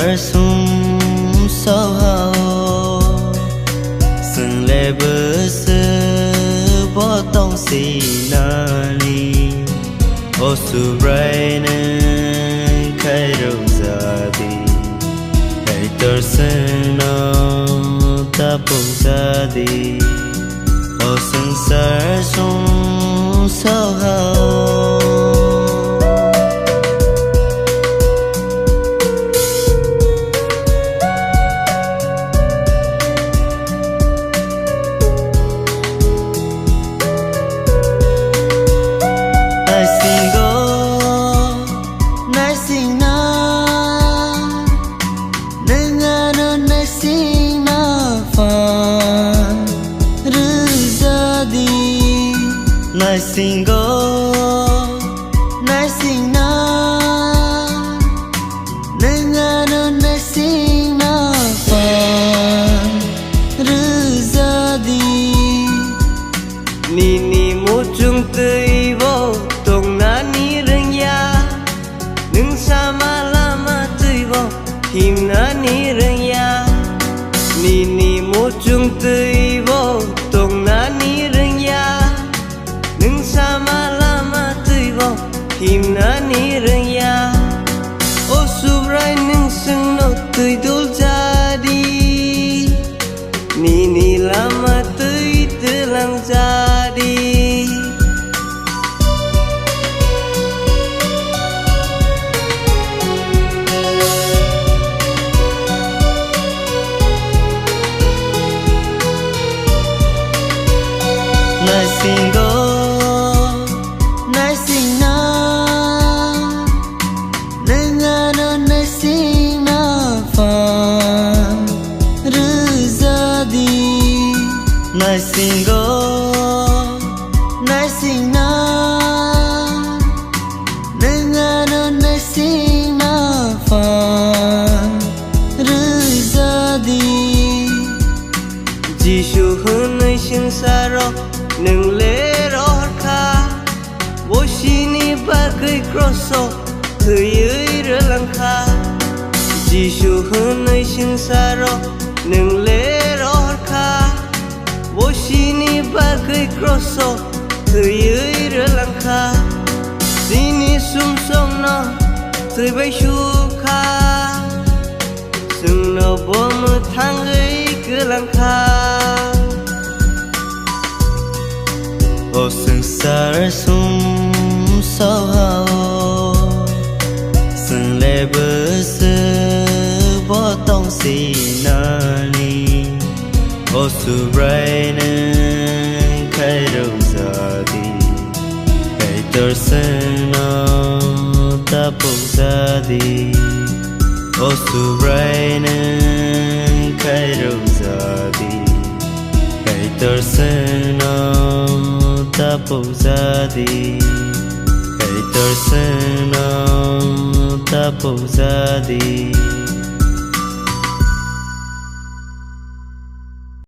sar sum so hao sừng lệ bơ sơ bỏ tông xì nani ô su ray nên khai râu ra đi hãy tơ sen nó ta bông ra đi ô sừng sar sum so hao nai sing na nengano nai sing na fan rza di ni mu chung tui vô tong na ni reng ya nung sama lama tui vô him na ni reng ya ni mu chung tui vô tong na ni reng ya nung sama lama tui vô him na ni reng ya o subrai nung sung no tui dul jadi ni lama tui telang jadi nai sing na nengano nai sing na fan rza di nai sing na nengano nai sing na fan rza di Jisoo hun nơi sinh xa ro nâng lễ ro kha vô shi ni ba cây crosso thời ơi rơ lăng kha Jisoo hun nơi sinh xa ro nâng lễ ro kha vô shi ni ba cây crosso thời ơi rơ lăng kha sini sum song no thời bay shu kha sừng no bo mơ thang ấy cứ lăng kha ô sừng sar sum so hao sừng lệ bơ sơ bỏ tông xì nani ô su ray nên khai râu ra đi hãy tơ sen nó ta bông ra đi ô su ray nên khai râu ra đi hãy tơ sen nó ta bông ra đi hãy tơ sen nó ta bông ra đi